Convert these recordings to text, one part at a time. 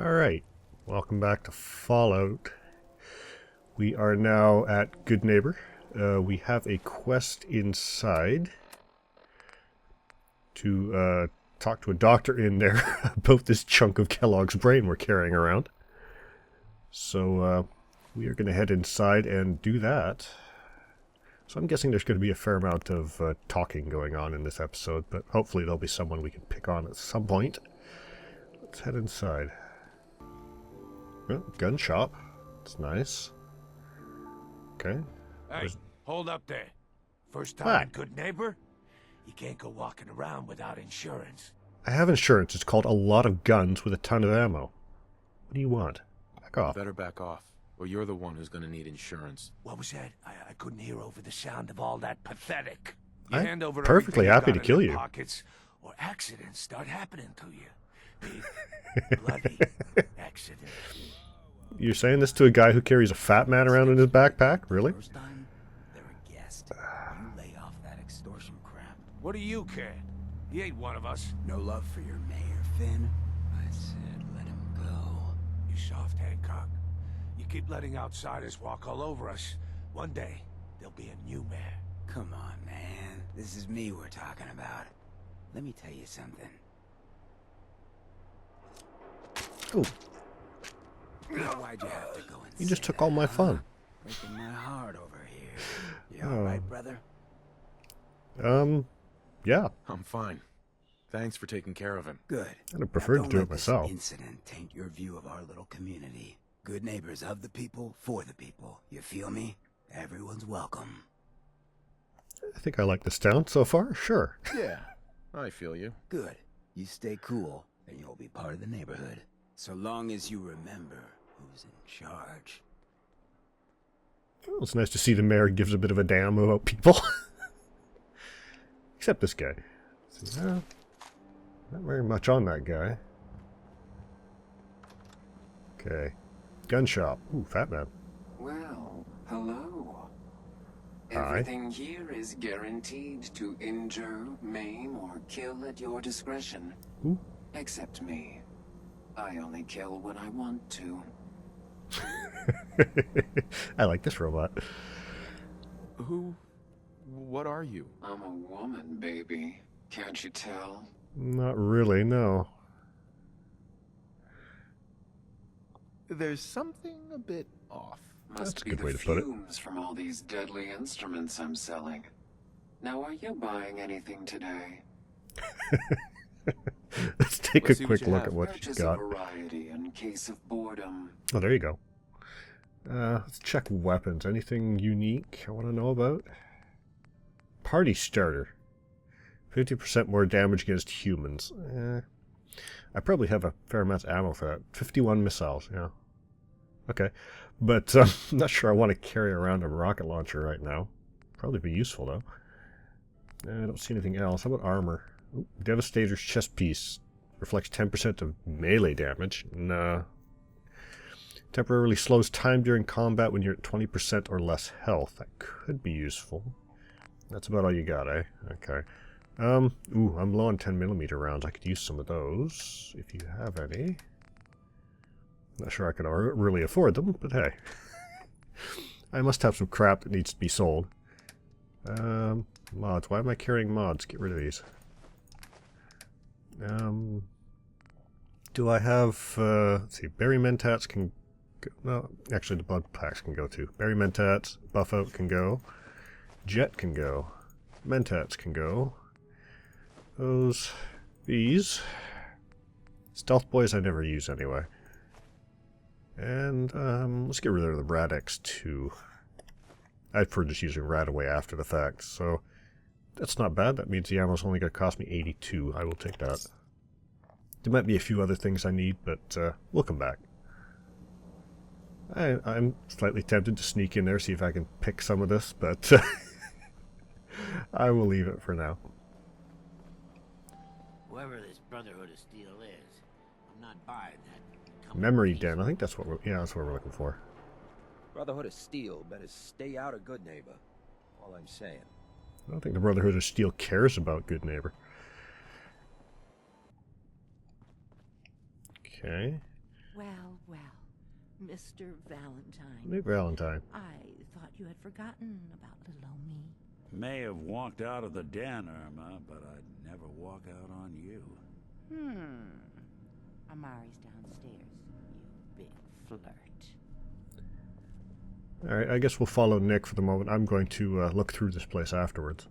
Alright, welcome back to Fallout. We are now at Goodneighbor. We have a quest inside to talk to a doctor in there about this chunk of Kellogg's brain we're carrying around. So we are going to head inside and do that. So I'm guessing there's going to be a fair amount of talking going on in this episode, but hopefully there'll be someone we can pick on at some point. Let's head inside. Oh, gun shop. It's nice. Okay. Hey, hold up there. First time Goodneighbor? You can't go walking around without insurance. I have insurance. It's called a lot of guns with a ton of ammo. What do you want? Back off. Better back off, or you're the one who's gonna need insurance. What was that? I couldn't hear over the sound of all that pathetic. I'm hand over perfectly happy to kill you. Pockets, or accidents start happening to you. Big, bloody accidents. You're saying this to a guy who carries a fat man around in his backpack? Really? First time, they're a guest. You lay off that extortion crap. What do you care? He ain't one of us. No love for your mayor, Finn? I said let him go. You soft Hancock. You keep letting outsiders walk all over us. One day, there'll be a new mayor. Come on, man. This is me we're talking about. Let me tell you something. Oh, Why'd you have to go and you just say took that, all my huh? fun. Breaking my heart over here. You alright, brother? Yeah. I'm fine. Thanks for taking care of him. Good. I'd have preferred to Now, do don't it let this myself. incident taint your view of our little community. Good neighbors of the people, for the people. You feel me? Everyone's welcome. I think I like this town so far. Sure. Yeah, I feel you. Good. You stay cool, and you'll be part of the neighborhood. So long as you remember who's in charge. Well, it's nice to see the mayor gives a bit of a damn about people. Except this guy. See, not very much on that guy. Okay. Gun shop. Ooh, fat man. Well, hello. Hi. Everything here is guaranteed to injure, maim, or kill at your discretion. Ooh. Except me. I only kill when I want to. I like this robot. What are you? I'm a woman, baby. Can't you tell? Not really, no. There's something a bit off. Must That's a be good the way to put it. fumes from all these deadly instruments I'm selling. Now, are you buying anything today? Let's take Let's a see quick what you look have. at what she's Purchase a got. variety in case of boredom. Oh, there you go. Let's check weapons. Anything unique I want to know about? Party starter. 50% more damage against humans. I probably have a fair amount of ammo for that. 51 missiles, yeah. Okay. But I'm not sure I want to carry around a rocket launcher right now. Probably be useful, though. I don't see anything else. How about armor? Ooh, Devastator's chest piece. Reflects 10% of melee damage. Nah. Temporarily slows time during combat when you're at 20% or less health. That could be useful. That's about all you got, eh? Okay. Ooh, I'm low on 10mm rounds. I could use some of those, if you have any. Not sure I can really afford them, but hey. I must have some crap that needs to be sold. Mods. Why am I carrying mods? Get rid of these. Do I have, let's see, berry mentats can go, no, actually the blood packs can go too. Berry mentats, buff out can go, jet can go, mentats can go, these, stealth boys I never use anyway. And, let's get rid of the Rad X2. I prefer just using Rad away after the fact, so that's not bad. That means the ammo's only going to cost me 82. I will take that. There might be a few other things I need, but we'll come back. I'm slightly tempted to sneak in there, see if I can pick some of this, but I will leave it for now. Whoever this Brotherhood of Steel is, I'm not buying that. Memory Den. I think that's what that's what we're looking for. Brotherhood of Steel better stay out of Goodneighbor. All I'm saying. I don't think the Brotherhood of Steel cares about Goodneighbor. Okay. Well, well, Mr. Valentine. Nick Valentine. I thought you had forgotten about little old me. May have walked out of the den, Irma, but I'd never walk out on you. Amari's downstairs, you big flirt. Alright, I guess we'll follow Nick for the moment. I'm going to look through this place afterwards.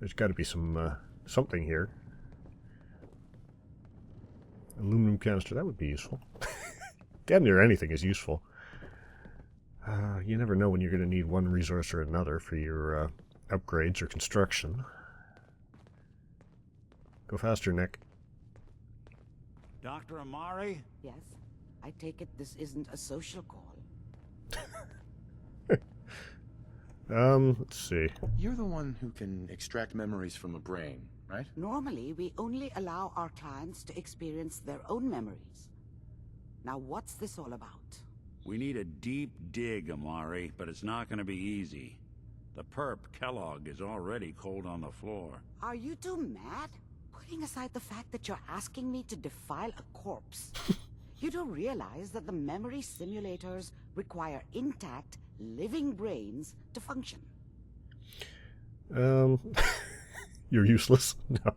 There's got to be some something here. Aluminum canister, that would be useful. Damn near anything is useful. You never know when you're going to need one resource or another for your upgrades or construction. Go faster, Nick. Dr. Amari? Yes? I take it this isn't a social call. Let's see. You're the one who can extract memories from a brain, right? Normally, we only allow our clients to experience their own memories. Now, what's this all about? We need a deep dig, Amari, but it's not going to be easy. The perp, Kellogg, is already cold on the floor. Are you two mad? Putting aside the fact that you're asking me to defile a corpse, you don't realize that the memory simulators require intact, living brains to function. You're useless. No.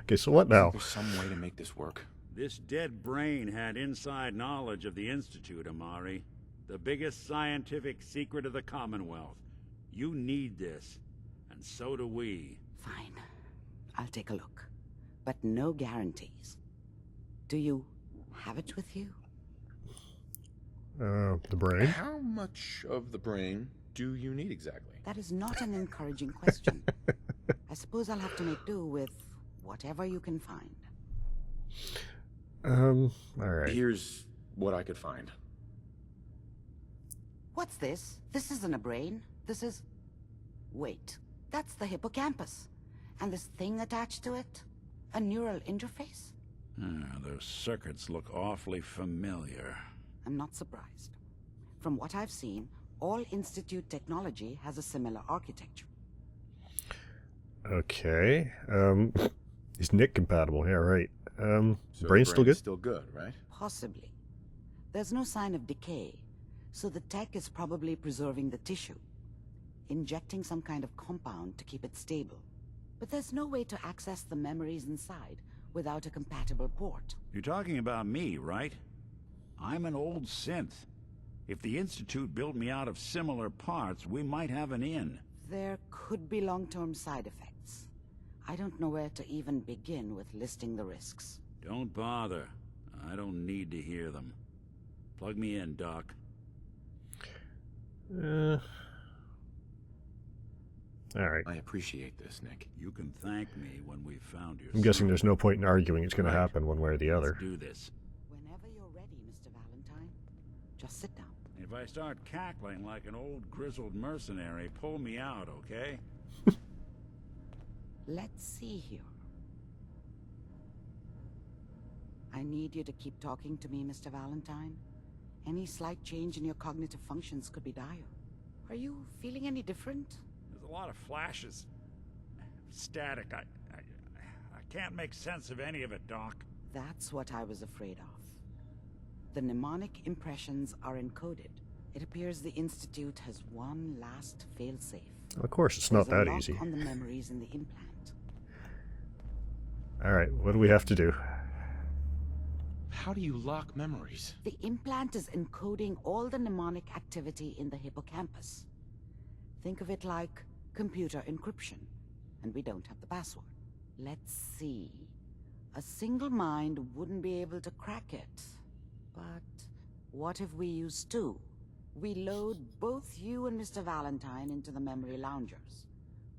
Okay, so what now? There's some way to make this work. This dead brain had inside knowledge of the Institute, Amari. The biggest scientific secret of the Commonwealth. You need this, and so do we. Fine. I'll take a look. But no guarantees. Do you have it with you? The brain? How much of the brain do you need exactly? That is not an encouraging question. I suppose I'll have to make do with whatever you can find. Alright. Here's what I could find. What's this? This isn't a brain. This is... Wait. That's the hippocampus. And this thing attached to it? A neural interface? Those circuits look awfully familiar. I'm not surprised. From what I've seen, all Institute technology has a similar architecture. Okay. Is Nick compatible? Yeah, right. So brain's still good? Still good, right? Possibly. There's no sign of decay, so the tech is probably preserving the tissue, injecting some kind of compound to keep it stable. But there's no way to access the memories inside without a compatible port. You're talking about me, right? I'm an old synth. If the Institute built me out of similar parts, we might have an in. There could be long-term side effects. I don't know where to even begin with listing the risks. Don't bother. I don't need to hear them. Plug me in, Doc. Alright. I appreciate this, Nick. You can thank me when we've found your I'm guessing son. there's no point in arguing. It's going to Right. happen one way or the other. Let's do this. Whenever you're ready, Mr. Valentine, just sit down. If I start cackling like an old grizzled mercenary, pull me out, okay? Let's see here. I need you to keep talking to me, Mr. Valentine. Any slight change in your cognitive functions could be dire. Are you feeling any different? There's a lot of flashes. Static. I can't make sense of any of it, Doc. That's what I was afraid of. The mnemonic impressions are encoded. It appears the Institute has one last failsafe. Of course, it's not There's that a lock easy. on the memories in the implant. Alright, what do we have to do? How do you lock memories? The implant is encoding all the mnemonic activity in the hippocampus. Think of it like computer encryption, and we don't have the password. Let's see. A single mind wouldn't be able to crack it. But what if we use two? We load both you and Mr. Valentine into the memory loungers.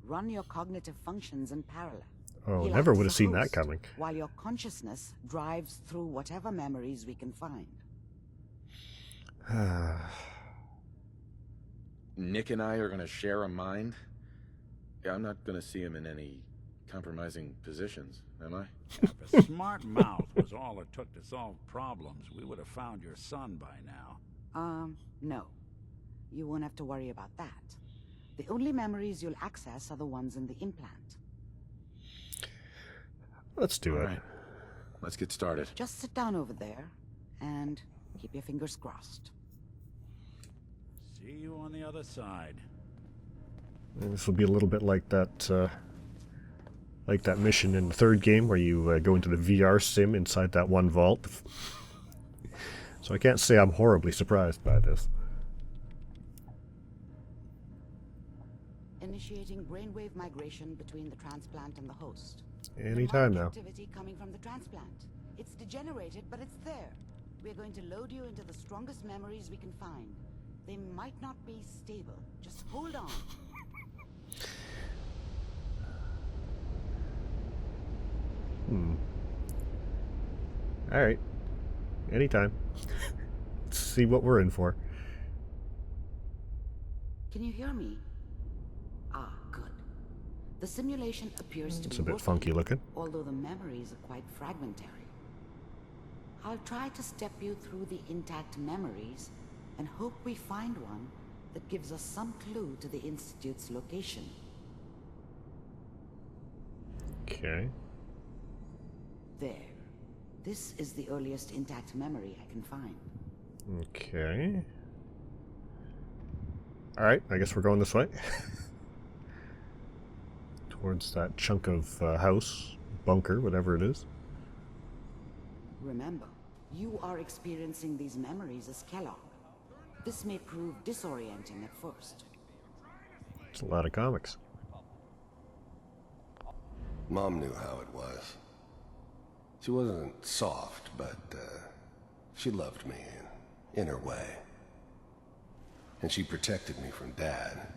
Run your cognitive functions in parallel. Oh, He'll never act would as have a seen that host, coming. while your consciousness drives through whatever memories we can find. Nick and I are going to share a mind? Yeah, I'm not going to see him in any compromising positions, am I? If a smart mouth was all it took to solve problems, we would have found your son by now. No. You won't have to worry about that. The only memories you'll access are the ones in the implant. Let's do All it. right. Let's get started. Just sit down over there, and Keep your fingers crossed. See you on the other side. And this will be a little bit like that mission in the third game where you go into the VR sim inside that one vault. So I can't say I'm horribly surprised by this. Initiating brainwave migration between the transplant and the host. Anytime now. Activity coming from the transplant. It's degenerated, but it's there. We're going to load you into the strongest memories we can find. They might not be stable. Just hold on. Alright. Anytime. Let's see what we're in for. Can you hear me? Ah, good. The simulation appears to It's be a bit working, funky looking. although the memories are quite fragmentary. I'll try to step you through the intact memories and hope we find one that gives us some clue to the Institute's location. Okay. There. This is the earliest intact memory I can find. Okay. Alright, I guess we're going this way. Towards that chunk of house, bunker, whatever it is. Remember, you are experiencing these memories as Kellogg. This may prove disorienting at first. It's a lot of comics. Mom knew how it was. She wasn't soft, but she loved me in her way. And she protected me from Dad.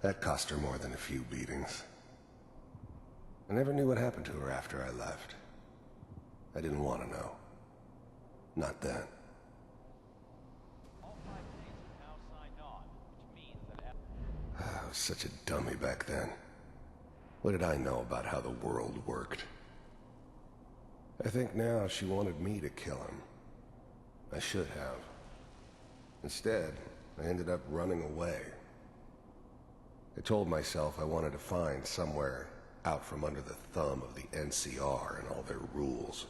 That cost her more than a few beatings. I never knew what happened to her after I left. I didn't want to know. Not then. I was such a dummy back then. What did I know about how the world worked? I think now she wanted me to kill him. I should have. Instead, I ended up running away. I told myself I wanted to find somewhere out from under the thumb of the NCR and all their rules.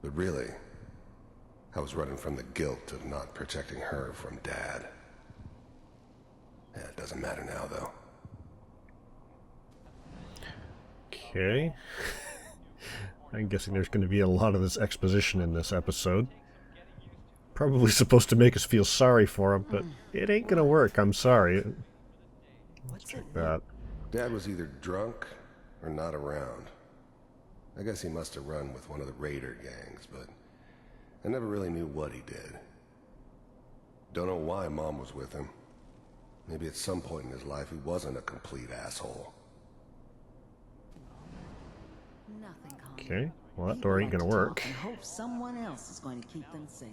But really, I was running from the guilt of not protecting her from Dad. It doesn't matter now, though. Okay. I'm guessing there's going to be a lot of this exposition in this episode. Probably supposed to make us feel sorry for him, but it ain't going to work. I'm sorry. Let's check that. Dad was either drunk or not around. I guess he must have run with one of the raider gangs, but I never really knew what he did. Don't know why Mom was with him. Maybe at some point in his life he wasn't a complete asshole. Okay, well that door ain't gonna work. And hope someone else is going to keep them safe.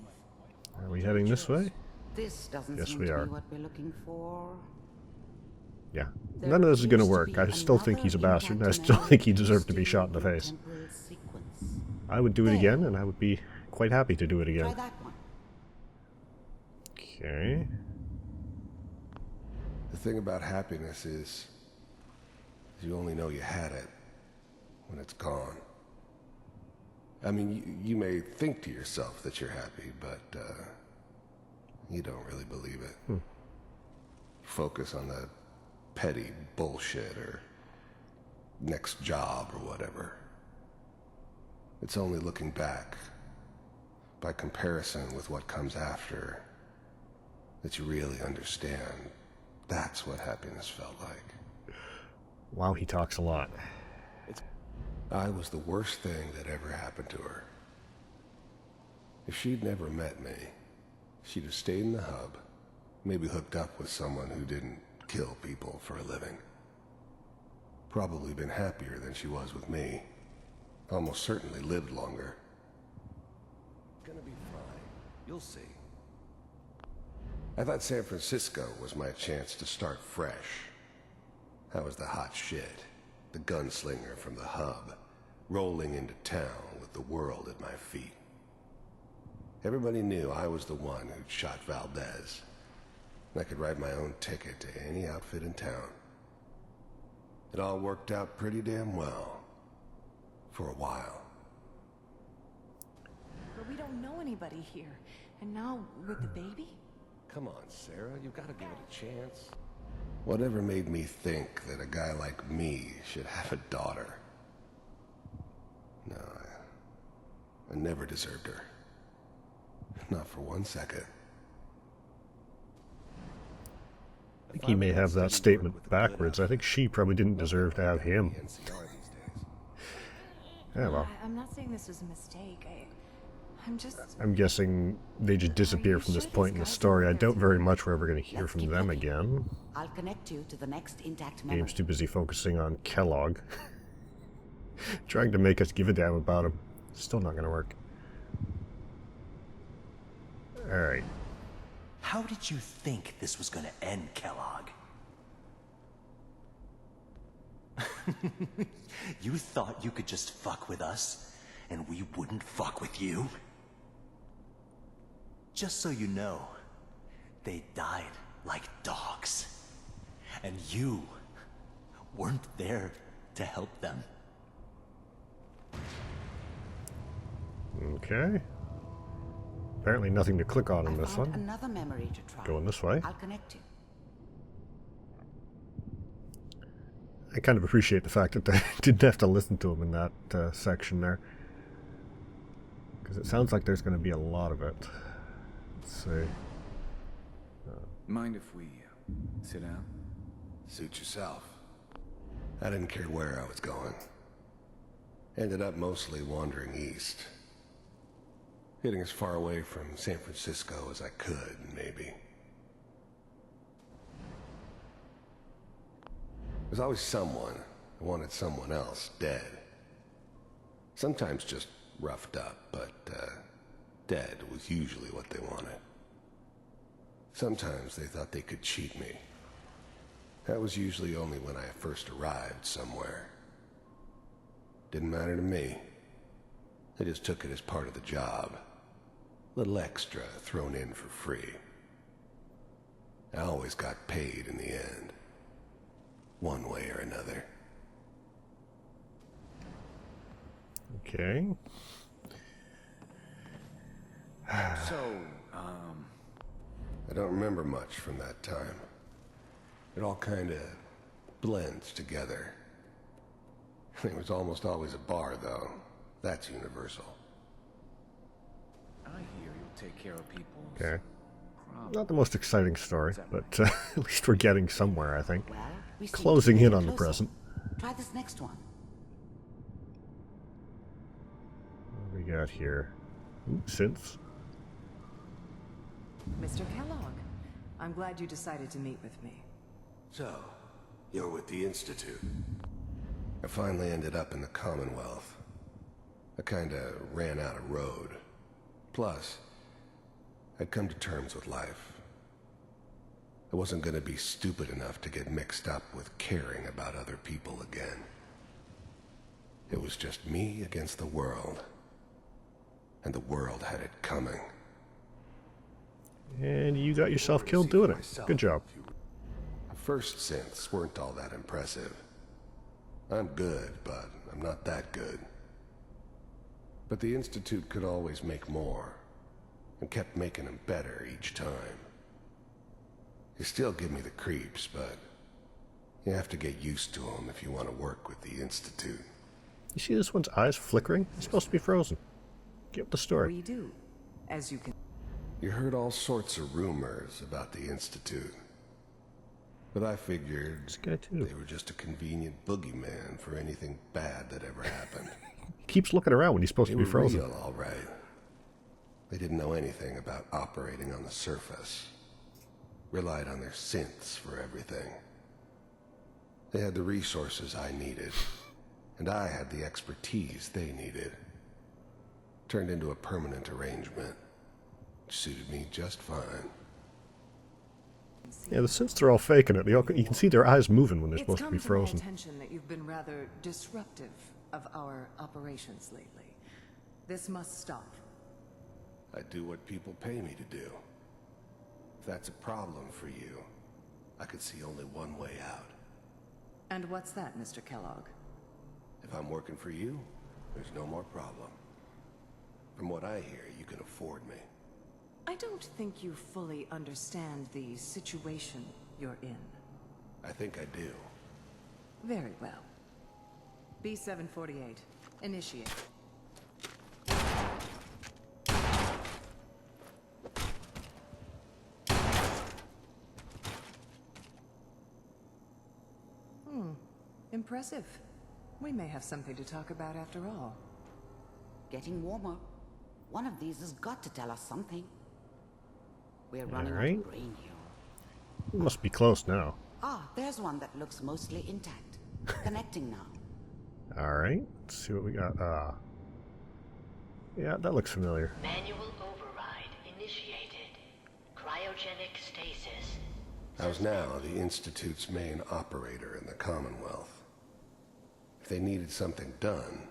Are we heading this way? This doesn't Yes, seem we to are. be what we're looking for. Yeah. There None of this is gonna appears to work. be I still think another he's a bastard, and I intact still memory think he deserved to be used shot in the your face. temporal sequence. I would do it There. again, and I would be quite happy to do it Try again. that one. Okay. The thing about happiness is you only know you had it when it's gone. I mean, you may think to yourself that you're happy, but you don't really believe it. Focus on the petty bullshit or next job or whatever. It's only looking back, by comparison with what comes after, that you really understand that's what happiness felt like. Wow, he talks a lot. I was the worst thing that ever happened to her. If she'd never met me, she'd have stayed in the hub, maybe hooked up with someone who didn't kill people for a living. Probably been happier than she was with me. Almost certainly lived longer. Gonna be fine. You'll see. I thought San Francisco was my chance to start fresh. I was the hot shit. The gunslinger from the hub, rolling into town with the world at my feet. Everybody knew I was the one who'd shot Valdez. I could write my own ticket to any outfit in town. It all worked out pretty damn well. For a while. but we don't know anybody here. And now, with the baby? Come on, Sarah, you've got to give it a chance. Whatever made me think that a guy like me should have a daughter? No, I never deserved her. Not for 1 second. I think he may have that statement backwards. I think she probably didn't deserve to have him. Yeah, well. I'm not saying this was a mistake. I'm guessing they just disappear from this point in the story. I doubt very much we're ever going to hear from them again. I'll connect you to the next intact memory. Game's too busy focusing on Kellogg. Trying to make us give a damn about him. Still not going to work. Alright. How did you think this was going to end, Kellogg? You thought you could just fuck with us, and we wouldn't fuck with you? Just so you know, they died like dogs. And you weren't there to help them. Okay. Apparently nothing to click on in this one. Another memory to try. Going this way. I'll connect you. I kind of appreciate the fact that I didn't have to listen to him in that section there. Because it sounds like there's going to be a lot of it. Let's see. Mind if we sit down? Suit yourself. I didn't care where I was going. Ended up mostly wandering east. Getting as far away from San Francisco as I could, maybe. There's always someone who wanted someone else dead. Sometimes just roughed up, but dead was usually what they wanted. Sometimes they thought they could cheat me. That was usually only when I first arrived somewhere. Didn't matter to me. They just took it as part of the job. Little extra thrown in for free. I always got paid in the end. One way or another. Okay. So, I don't remember much from that time. It all kind of blends together. There was almost always a bar, though. That's universal. I hear you'll take care of people. Okay. Not the most exciting story, but at least we're getting somewhere, I think. Well, we Closing in on the present. Try this next one. What do we got here? Ooh, synths. Mr. Kellogg, I'm glad you decided to meet with me. So, you're with the Institute. I finally ended up in the Commonwealth. I kinda ran out of road. Plus, I'd come to terms with life. I wasn't gonna be stupid enough to get mixed up with caring about other people again. It was just me against the world. And the world had it coming. And you got yourself killed doing it. Good job. The first synths weren't all that impressive. I'm good, but I'm not that good. But the Institute could always make more, and kept making them better each time. They still give me the creeps, but you have to get used to them if you want to work with the Institute. You see this one's eyes flickering? It's supposed to be frozen. Get with the story. We do, as you can. You heard all sorts of rumors about the Institute. But I figured they were just a convenient boogeyman for anything bad that ever happened. Keeps looking around when he's supposed to be frozen. They were real, all right. They didn't know anything about operating on the surface. Relied on their synths for everything. They had the resources I needed, and I had the expertise they needed. Turned into a permanent arrangement. Suited me just fine. Yeah, the synths they're all faking it. You can see their eyes moving when they're supposed to be frozen. It's come to my attention that you've been rather disruptive of our operations lately. This must stop. I do what people pay me to do. If that's a problem for you, I could see only one way out. And what's that, Mr. Kellogg? If I'm working for you, there's no more problem. From what I hear, you can afford me. I don't think you fully understand the situation you're in. I think I do. Very well. B-748. Initiate. Impressive. We may have something to talk about after all. Getting warmer. One of these has got to tell us something. We're running out Alright. of brain here. We must be close now. Ah, there's one that looks mostly intact. Connecting now. Alright, let's see what we got. Yeah, that looks familiar. Manual override initiated. Cryogenic stasis. I was now the Institute's main operator in the Commonwealth. If they needed something done,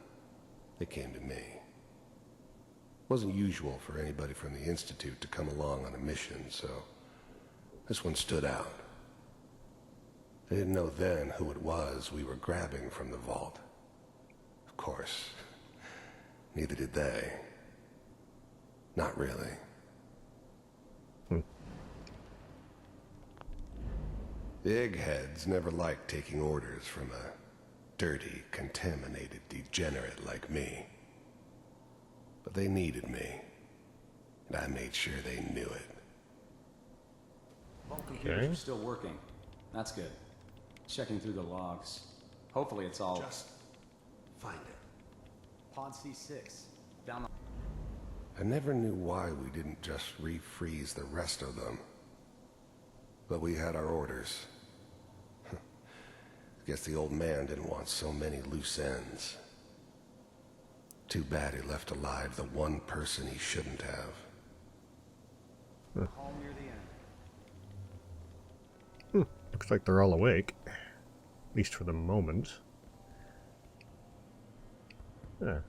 they came to me. It wasn't usual for anybody from the Institute to come along on a mission, so this one stood out. They didn't know then who it was we were grabbing from the vault. Of course, neither did they. Not really. The eggheads never liked taking orders from a dirty, contaminated degenerate like me. But they needed me, and I made sure they knew it. All computers are still working. That's good. Checking through the logs. Hopefully it's all... Just find it. Pod C6. Down the... I never knew why we didn't just refreeze the rest of them. But we had our orders. Guess the old man didn't want so many loose ends. Too bad he left alive the one person he shouldn't have. All near the end. Looks like they're all awake. At least for the moment. Yeah.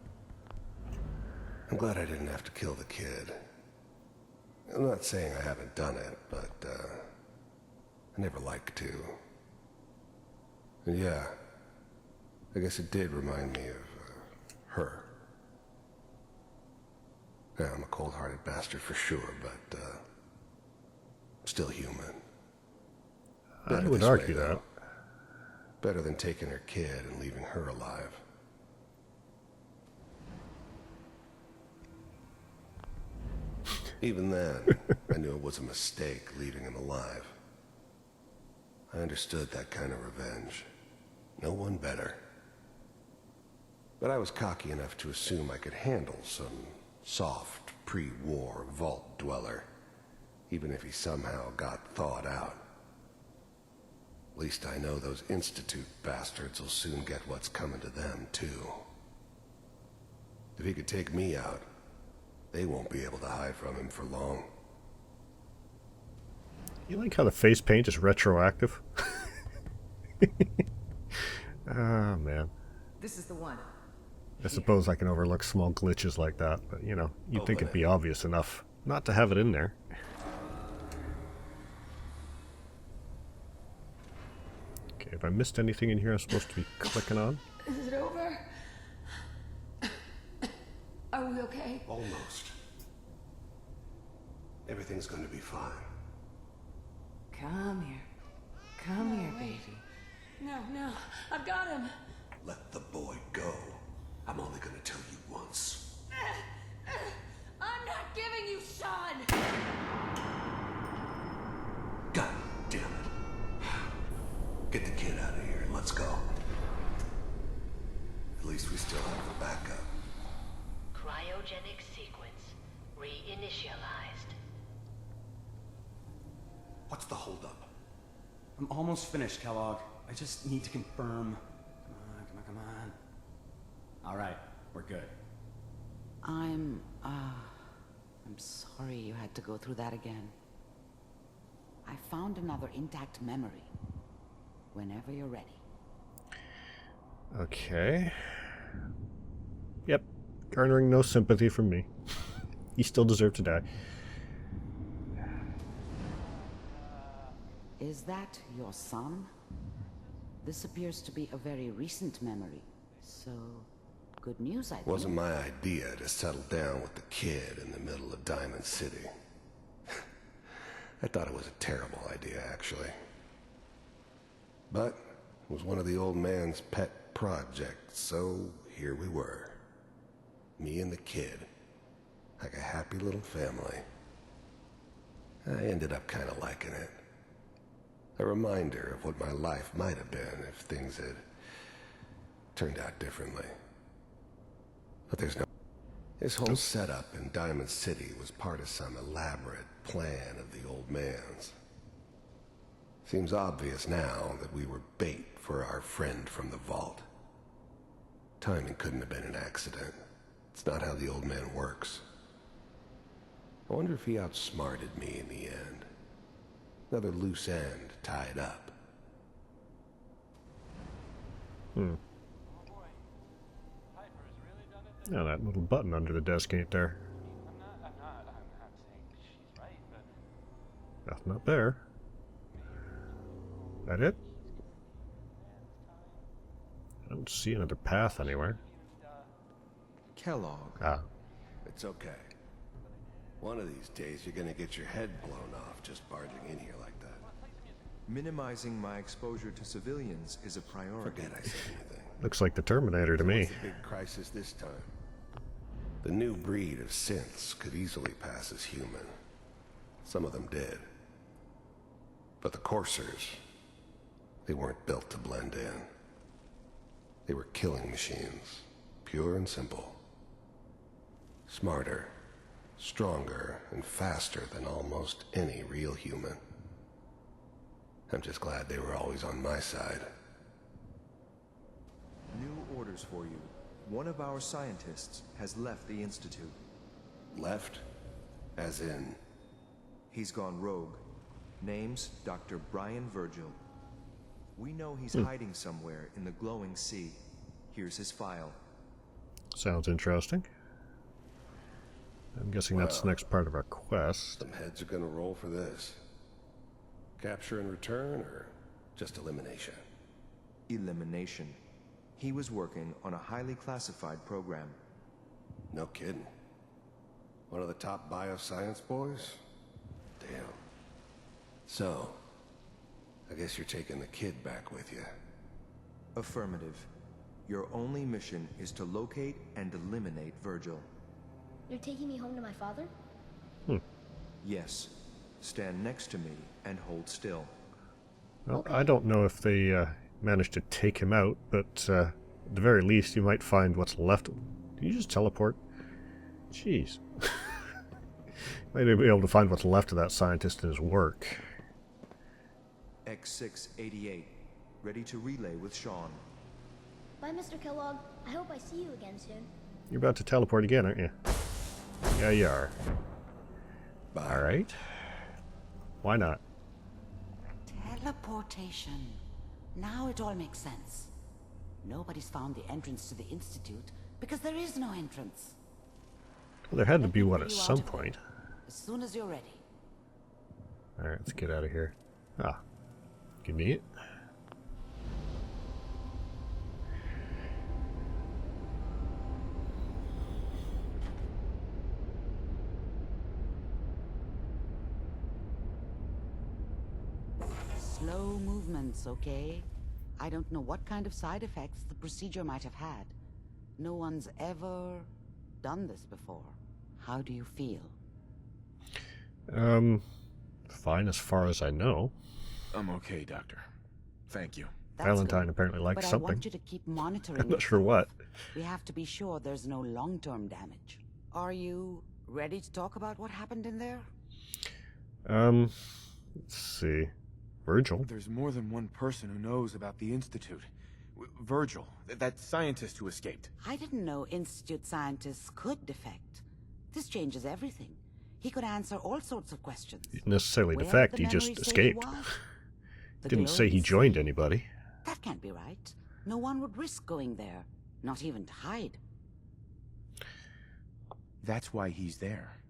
I'm glad I didn't have to kill the kid. I'm not saying I haven't done it, but, I never like to. And yeah, I guess it did remind me of, her. Yeah, I'm a cold-hearted bastard for sure, but, still human. I would argue that. Better than taking her kid and leaving her alive. Even then, I knew it was a mistake leaving him alive. I understood that kind of revenge. No one better. But I was cocky enough to assume I could handle some soft, pre-war vault dweller, even if he somehow got thawed out. At least I know those Institute bastards will soon get what's coming to them, too. If he could take me out, they won't be able to hide from him for long. You like how the face paint is retroactive? Oh, man. This is the one. I suppose I can overlook small glitches like that, but, you know, you'd think it'd be obvious enough not to have it in there. Okay, have I missed anything in here I'm supposed to be clicking on? Is it over? Are we okay? Almost. Everything's going to be fine. Come here. Come here, baby. No, I've got him. Let the boy go. I'm only going to tell you once. I'm not giving you Sean! God damn it. Get the kid out of here and let's go. At least we still have the backup. Cryogenic sequence reinitialized. What's the holdup? I'm almost finished, Kellogg. I just need to confirm. Come on. All right, we're good. I'm sorry you had to go through that again. I found another intact memory. Whenever you're ready. Okay. Yep. Garnering no sympathy from me. You still deserve to die. Is that your son? This appears to be a very recent memory, so Good news, I think. Wasn't my idea to settle down with the kid in the middle of Diamond City. I thought it was a terrible idea, actually. But it was one of the old man's pet projects, so here we were. Me and the kid. Like a happy little family. I ended up kind of liking it. A reminder of what my life might have been if things had turned out differently. But there's no... This whole setup in Diamond City was part of some elaborate plan of the old man's. Seems obvious now that we were bait for our friend from the vault. Timing couldn't have been an accident. It's not how the old man works. I wonder if he outsmarted me in the end. Another loose end tied up. Yeah, that little button under the desk ain't there. I'm not saying she's right, but... Nothing up there. That it? I don't see another path anywhere. Kellogg. Ah. It's okay. One of these days you're gonna get your head blown off just barging in here like that. Minimizing my exposure to civilians is a priority. Forget I said anything. Looks like the Terminator to me. What's the big crisis this time? The new breed of synths could easily pass as human. Some of them did. But the coursers, they weren't built to blend in. They were killing machines, pure and simple. Smarter, stronger, and faster than almost any real human. I'm just glad they were always on my side. New orders for you. One of our scientists has left the Institute. Left? As in? He's gone rogue. Name's Dr. Brian Virgil. We know he's hiding somewhere in the glowing sea. Here's his file. Sounds interesting. I'm guessing that's the next part of our quest. Some heads are gonna roll for this. Capture and return, or just elimination? Elimination. He was working on a highly classified program. No kidding. One of the top bioscience boys? Damn. So, I guess you're taking the kid back with you. Affirmative. Your only mission is to locate and eliminate Virgil. You're taking me home to my father? Yes. Stand next to me and hold still. Well, I don't know if they managed to take him out, but at the very least you might find what's left. Did you just teleport? Jeez. Might be able to find what's left of that scientist in his work. X688. Ready to relay with Sean. Bye, Mr. Kellogg. I hope I see you again soon. You're about to teleport again, aren't you? Yeah, you are. Alright. Why not? Teleportation. Now it all makes sense. Nobody's found the entrance to the Institute because there is no entrance. Well, there had to be one at some point. As soon as you're ready. Alright, let's get out of here. Ah. Convenient. Slow movements, okay? I don't know what kind of side effects the procedure might have had. No one's ever done this before. How do you feel? Fine as far as I know. I'm okay, Doctor. Thank you. Valentine apparently likes but something. I want you to keep monitoring. I'm not sure what. We have to be sure there's no long-term damage. Are you ready to talk about what happened in there? Let's see. Virgil? There's more than one person who knows about the Institute. Virgil, that scientist who escaped. I didn't know Institute scientists could defect. This changes everything. He could answer all sorts of questions. He didn't necessarily defect, he just escaped. Didn't say he joined anybody. That can't be right. No one would risk going there, not even to hide. That's why he's there.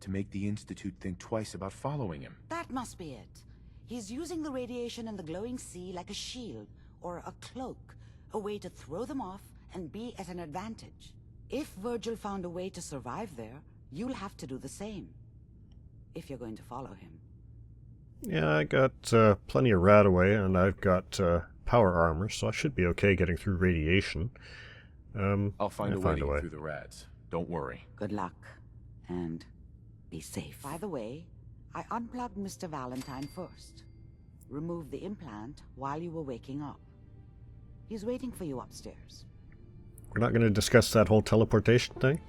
To make the Institute think twice about following him. That must be it. He's using the radiation in the glowing sea like a shield or a cloak, a way to throw them off and be at an advantage. If Virgil found a way to survive there, you'll have to do the same. If you're going to follow him. Yeah, I got plenty of RadAway, and I've got power armor, so I should be okay getting through radiation. I'll find a way to get through the rads. Don't worry. Good luck, and be safe. By the way, I unplugged Mr. Valentine first. Removed the implant while you were waking up. He's waiting for you upstairs. We're not going to discuss that whole teleportation thing?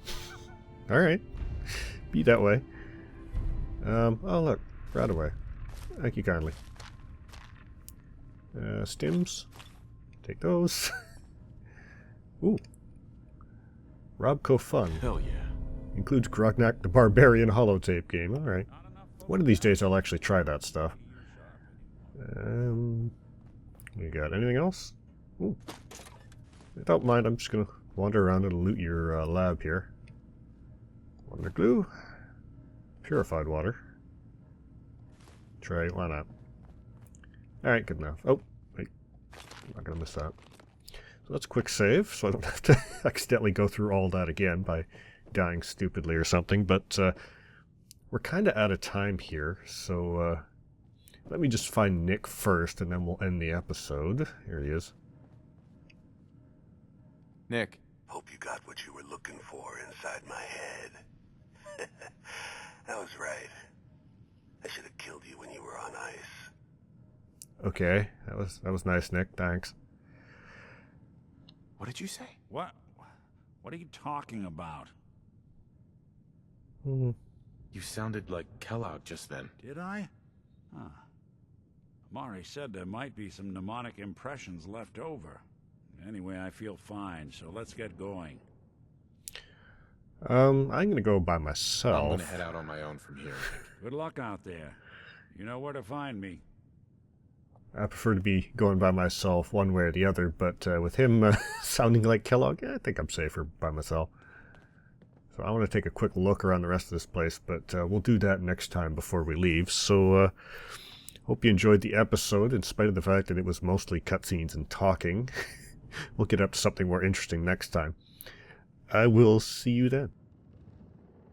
Alright. Be that way. Oh look, RadAway. Thank you kindly. Stims. Take those. Ooh. Robco Fun. Hell yeah. Includes Grognak the Barbarian holotape game. Alright. One of these days I'll actually try that stuff. You got anything else? Ooh. Don't mind, I'm just gonna wander around and loot your lab here. Wonder glue. Purified water. Tray, why not? Alright, good enough. Oh, wait. I'm not gonna miss that. So that's a quick save, so I don't have to accidentally go through all that again by dying stupidly or something, but we're kind of out of time here, so let me just find Nick first, and then we'll end the episode. Here he is. Nick. Hope you got what you were looking for inside my head. I was right. I should have killed you when you were on ice. Okay, that was nice, Nick. Thanks. What did you say? What are you talking about? You sounded like Kellogg just then. Did I? Huh. Amari said there might be some mnemonic impressions left over. Anyway, I feel fine, so let's get going. I'm gonna go by myself. I'm gonna head out on my own from here. Good luck out there. You know where to find me. I prefer to be going by myself one way or the other, but with him sounding like Kellogg, I think I'm safer by myself. So I want to take a quick look around the rest of this place, but we'll do that next time before we leave. So hope you enjoyed the episode, in spite of the fact that it was mostly cutscenes and talking. We'll get up to something more interesting next time. I will see you then.